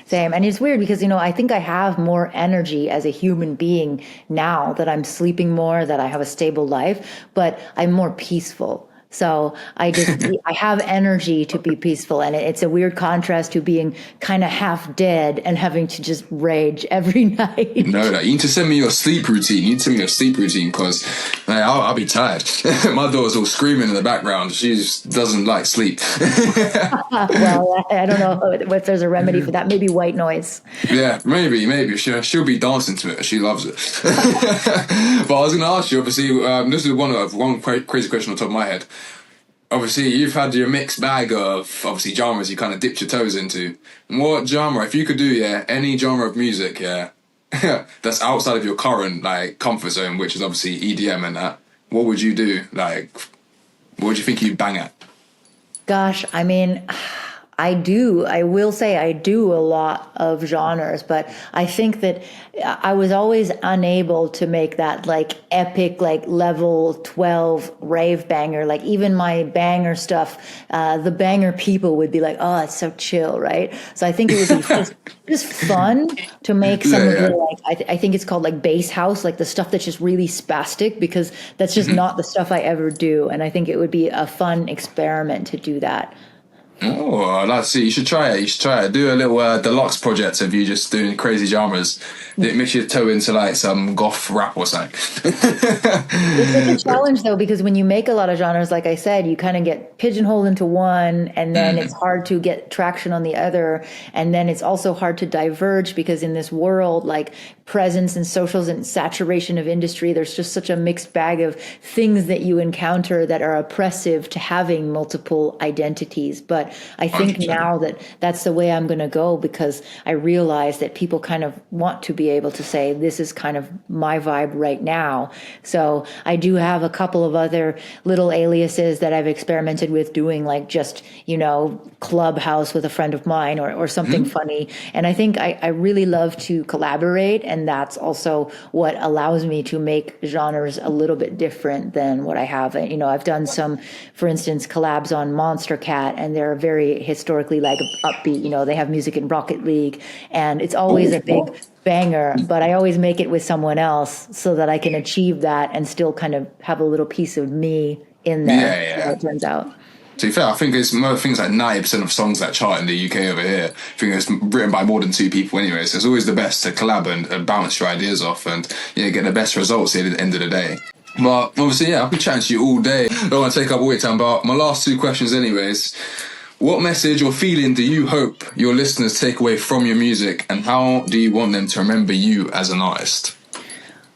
same. And it's weird because, I think I have more energy as a human being now that I'm sleeping more, that I have a stable life, but I'm more peaceful. So I have energy to be peaceful. And it's a weird contrast to being kind of half dead and having to just rage every night. No, you need to send me your sleep routine. You need to send me your sleep routine because I'll be tired. My daughter's all screaming in the background. She just doesn't like sleep. Well, I don't know if there's a remedy for that. Maybe white noise. Yeah, maybe. She'll be dancing to it. She loves it. But I was going to ask you, obviously, this is one crazy question on top of my head. Obviously, you've had your mixed bag of, obviously, genres you kind of dipped your toes into. What genre, if you could do, any genre of music, that's outside of your current, like, comfort zone, which is obviously EDM and that, what would you do? Like, what would you think you'd bang at? Gosh, I mean, I will say I do a lot of genres, but I think that I was always unable to make that like epic, like level 12 rave banger. Like even my banger stuff, the banger people would be like, oh, it's so chill, right? So I think it would be just fun to make some of the, like, I think it's called like bass house, like the stuff that's just really spastic, because that's just not the stuff I ever do. And I think it would be a fun experiment to do that. Oh, let's see. You should try it. Do a little deluxe project of you just doing crazy genres. It makes you toe into like some goth rap or something. It's like a challenge though, because when you make a lot of genres, like I said, you kind of get pigeonholed into one, and then it's hard to get traction on the other. And then it's also hard to diverge, because in this world, like presence and socials and saturation of industry, there's just such a mixed bag of things that you encounter that are oppressive to having multiple identities. But I think 100%. now that that's the way I'm going to go, because I realize that people kind of want to be able to say, this is kind of my vibe right now. So I do have a couple of other little aliases that I've experimented with doing, like just, Clubhouse with a friend of mine, or something funny. And I think I really love to collaborate. And that's also what allows me to make genres a little bit different than what I have. I've done some, for instance, collabs on Monster Cat, and they're very historically like upbeat. They have music in Rocket League, and it's always a big banger, but I always make it with someone else so that I can achieve that and still kind of have a little piece of me in there. Yeah. It turns out. To be fair, I think it's more things like 90% of songs that chart in the UK over here. I think it's written by more than two people anyway. So it's always the best to collab and bounce your ideas off and get the best results at the end of the day. But obviously, I'll be chatting to you all day. I don't want to take up all your time, but my last two questions anyways. What message or feeling do you hope your listeners take away from your music, and how do you want them to remember you as an artist?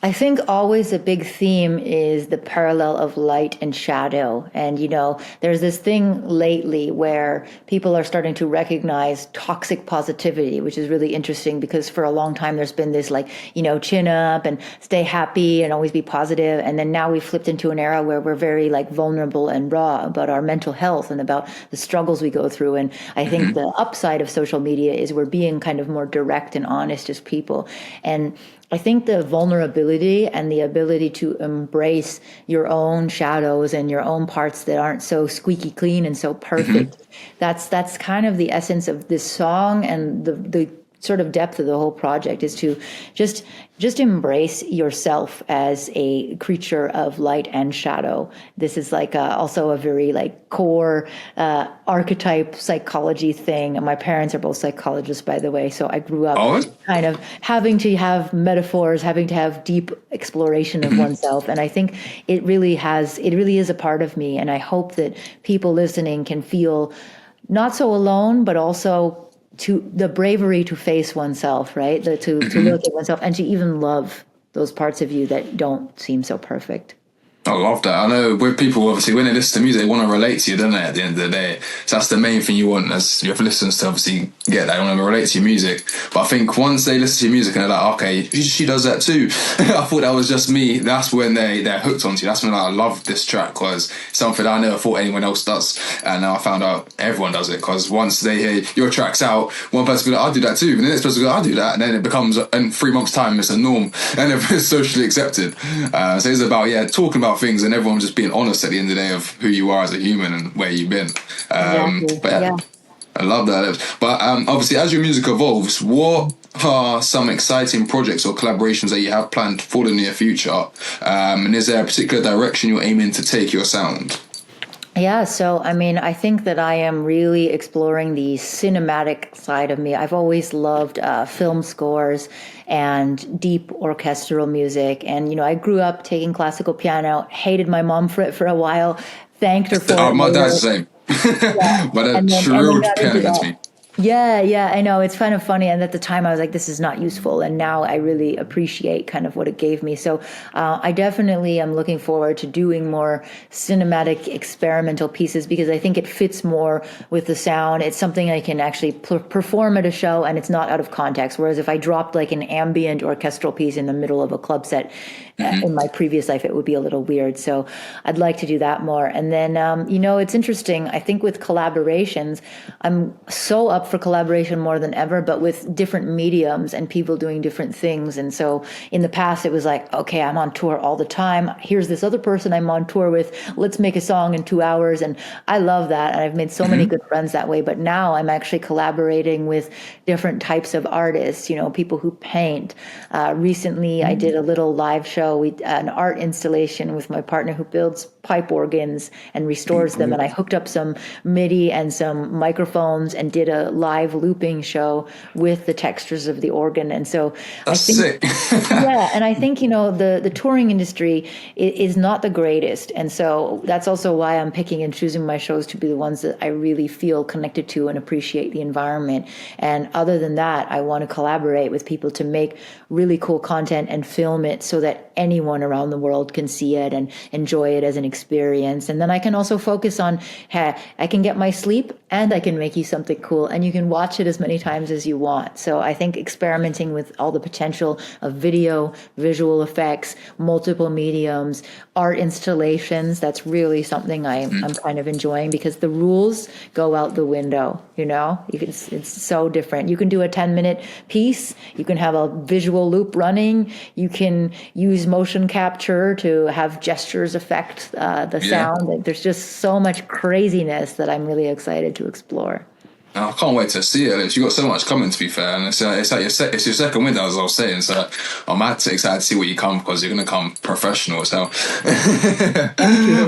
I think always a big theme is the parallel of light and shadow. And, there's this thing lately where people are starting to recognize toxic positivity, which is really interesting, because for a long time there's been this like, chin up and stay happy and always be positive. And then now we've flipped into an era where we're very like vulnerable and raw about our mental health and about the struggles we go through. And I think the upside of social media is we're being kind of more direct and honest as people. And I think the vulnerability and the ability to embrace your own shadows and your own parts that aren't so squeaky clean and so perfect, that's kind of the essence of this song, and the sort of depth of the whole project is to just embrace yourself as a creature of light and shadow. This is like also a very like core archetype psychology thing. And my parents are both psychologists, by the way. So I grew up kind of having to have metaphors, having to have deep exploration of oneself. And I think it really is a part of me. And I hope that people listening can feel not so alone, but also to the bravery to face oneself, right? To look at oneself and to even love those parts of you that don't seem so perfect. I love that. I know with people, obviously, when they listen to music, they want to relate to you, don't they, at the end of the day? So that's the main thing you want as your listeners to obviously get that. They want to relate to your music. But I think once they listen to your music and they're like, okay, she does that too. I thought that was just me. That's when they're hooked onto you. That's when I love this track, because it's something I never thought anyone else does. And now I found out everyone does it, because once they hear your track's out, one person will be like, I'll do that too. And the next person will go, I'll do that. And then it becomes, in 3 months' time, it's a norm. And it's socially accepted. So it's about, talking about things and everyone just being honest at the end of the day of who you are as a human and where you've been. Exactly. But I love that. But obviously, as your music evolves, what are some exciting projects or collaborations that you have planned for the near future? And is there a particular direction you're aiming to take your sound? Yeah, so I mean, I think that I am really exploring the cinematic side of me. I've always loved film scores and deep orchestral music. And, I grew up taking classical piano, hated my mom for it for a while, thanked her for it My later. dad's the same. Yeah. My dad And then drilled got into piano into that. me. Yeah, yeah, I know. It's kind of funny. And at the time, I was like, this is not useful. And now I really appreciate kind of what it gave me. So I definitely am looking forward to doing more cinematic experimental pieces because I think it fits more with the sound. It's something I can actually perform at a show and it's not out of context. Whereas if I dropped like an ambient orchestral piece in the middle of a club set in my previous life, it would be a little weird. So I'd like to do that more. And then, it's interesting. I think with collaborations, I'm so up for collaboration more than ever, but with different mediums and people doing different things. And so in the past, it was like, okay, I'm on tour all the time. Here's this other person I'm on tour with. Let's make a song in 2 hours. And I love that. And I've made so many good friends that way. But now I'm actually collaborating with different types of artists, people who paint. Recently, I did a little live show, an art installation with my partner who builds pipe organs and restores them. And I hooked up some MIDI and some microphones and did a live looping show with the textures of the organ. And so That's sick. yeah, and I think, the touring industry is not the greatest. And so that's also why I'm picking and choosing my shows to be the ones that I really feel connected to and appreciate the environment. And other than that, I want to collaborate with people to make really cool content and film it so that anyone around the world can see it and enjoy it as an experience. And then I can also focus on, hey, I can get my sleep and I can make you something cool and you can watch it as many times as you want. So I think experimenting with all the potential of video, visual effects, multiple mediums, art installations, that's really something I'm kind of enjoying because the rules go out the window, it's so different. You can do a 10-minute piece, you can have a visual loop running, you can use motion capture to have gestures affect the sound. Like, there's just so much craziness that I'm really excited to explore. I can't wait to see it. You've got so much coming, to be fair, and it's like it's your second window, as I was saying. So I'm excited to see what you come because you're going to come professional as hell.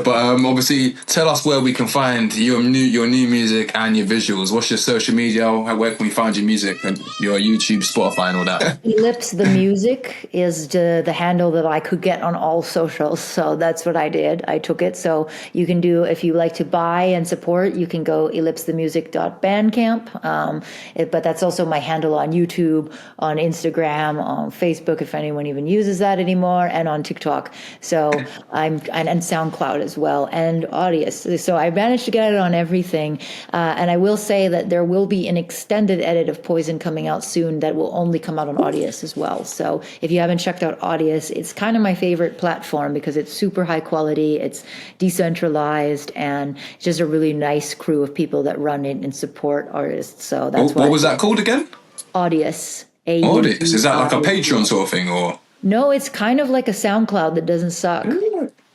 But obviously, tell us where we can find your new music and your visuals. What's your social media? Where can we find your music and your YouTube, Spotify, and all that? Ellipse the music is the handle that I could get on all socials. So that's what I did. I took it. So you can do, if you like to buy and support, you can go ellipsethemusic.bandcamp. But that's also my handle on YouTube, on Instagram, on Facebook, if anyone even uses that anymore, and on TikTok. So and SoundCloud as well, and Audius. So I managed to get it on everything. And I will say that there will be an extended edit of Poison coming out soon that will only come out on Audius as well. So if you haven't checked out Audius, it's kind of my favorite platform because it's super high quality, it's decentralized, and it's just a really nice crew of people that run it and support artists. So that's what was that called again? Audius. Audius. Is that like a Patreon sort of thing, or? No, it's kind of like a SoundCloud that doesn't suck.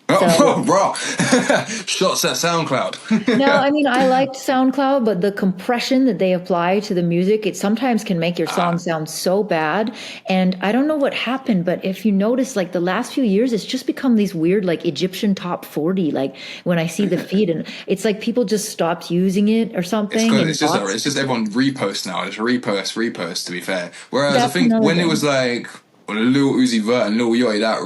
Oh, bro. Shots at SoundCloud. No, I mean, I liked SoundCloud, but the compression that they apply to the music, it sometimes can make your song sound so bad. And I don't know what happened, but if you notice, like the last few years, it's just become these weird, like Egyptian top 40. Like when I see the feed, and it's like people just stopped using it or something. It's just everyone reposts now. Just repost, to be fair. Whereas I think when it was like Lil Uzi Vert and Lil Yachty, that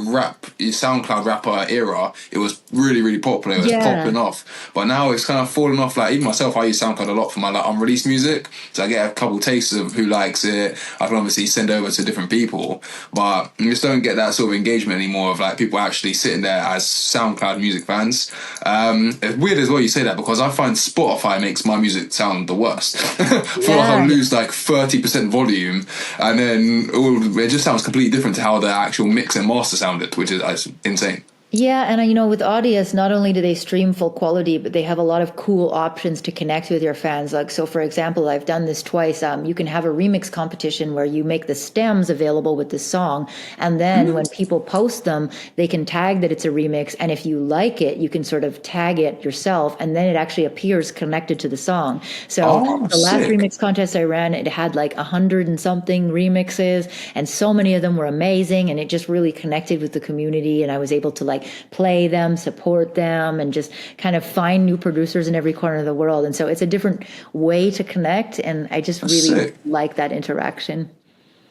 SoundCloud rapper era, it was really, really popular. It was popping off. But now it's kind of fallen off. Like, even myself, I use SoundCloud a lot for my like unreleased music. So I get a couple tastes of who likes it. I can obviously send over to different people. But you just don't get that sort of engagement anymore of like people actually sitting there as SoundCloud music fans. It's weird as well you say that because I find Spotify makes my music sound the worst. I feel like I'll lose like 30% volume and then it just sounds completely different to how the actual mix and master sounded, which is insane. Yeah, and with Audius, not only do they stream full quality, but they have a lot of cool options to connect with your fans. Like, so for example, I've done this twice. You can have a remix competition where you make the stems available with the song, and then when people post them, they can tag that it's a remix, and if you like it, you can sort of tag it yourself, and then it actually appears connected to the song. So the last remix contest I ran, it had like 100 and something remixes, and so many of them were amazing, and it just really connected with the community, and I was able to like like play them, support them, and just kind of find new producers in every corner of the world. And so it's a different way to connect, and I just That's really sick. like that interaction.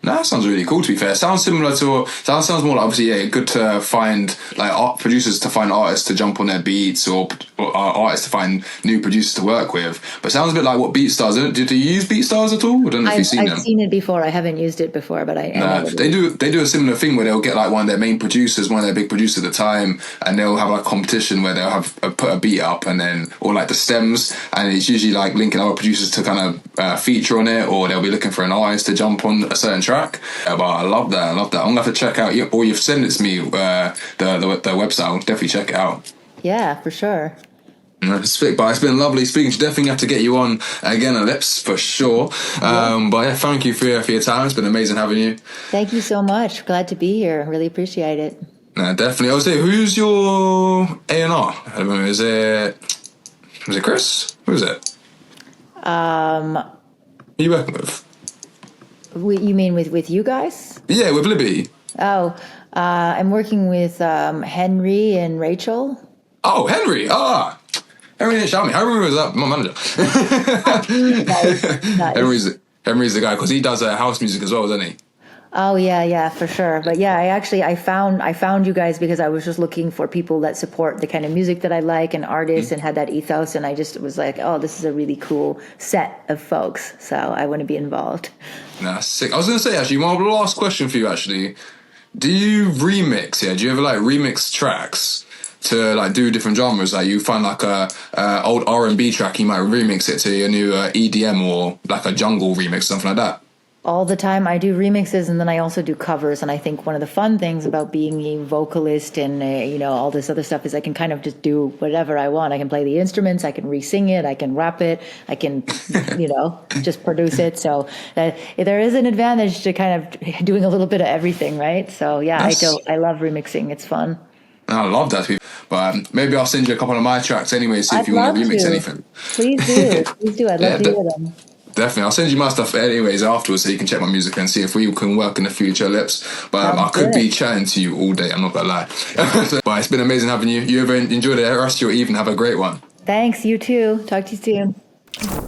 No, that sounds really cool. To be fair, sounds similar to. Sounds more like, obviously, yeah, good to find like art producers to find artists to jump on their beats, or artists to find new producers to work with. But sounds a bit like what BeatStars. Do you use BeatStars at all? I don't know if you've seen them. I've seen it before. I haven't used it before, but I know what it They is. do. They do a similar thing where they'll get like one of their main producers, one of their big producers at the time, and they'll have like a competition where they'll have put a beat up, and then or like the stems, and it's usually like linking other producers to kind of feature on it, or they'll be looking for an artist to jump on a certain track. But I love that. I love that. I'm gonna have to check out. Or you've sent it to me the website. I'll definitely check it out. Yeah, for sure. But it's been lovely speaking. Definitely have to get you on again, Ellipse, for sure. But yeah, thank you for your time. It's been amazing having you. Thank you so much. Glad to be here. Really appreciate it. Definitely. I would say, who's your A&R? I don't know. Was it Chris? Who is it? Who are you working with? You mean with you guys? Yeah, with Libby. Oh, I'm working with Henry and Rachel. Oh, Henry. Henry didn't shout me. Henry was my manager. Nice. Henry's the guy, because he does house music as well, doesn't he? Oh yeah, for sure. But yeah, I found you guys because I was just looking for people that support the kind of music that I like and artists and had that ethos, and I just was like, oh, this is a really cool set of folks, so I want to be involved. Nah, sick. I was gonna say, actually, my last question for you, actually, do you remix? Yeah, do you ever like remix tracks to like do different genres? Like you find like a old R&B track, you might remix it to your new EDM or like a jungle remix, something like that. All the time. I do remixes, and then I also do covers. And I think one of the fun things about being a vocalist and all this other stuff is I can kind of just do whatever I want. I can play the instruments, I can re-sing it, I can rap it, I can just produce it. So there is an advantage to kind of doing a little bit of everything, right? So yeah, I love remixing. It's fun. I love that. But maybe I'll send you a couple of my tracks anyway, see if I'd you want to love remix to. anything. Please do. I'd love to hear them. Definitely. I'll send you my stuff anyways afterwards, so you can check my music and see if we can work in the future, Lips. But I could be chatting to you all day, I'm not gonna lie. But it's been amazing having you. You ever enjoy the rest of your evening. Have a great one. Thanks, you too. Talk to you soon.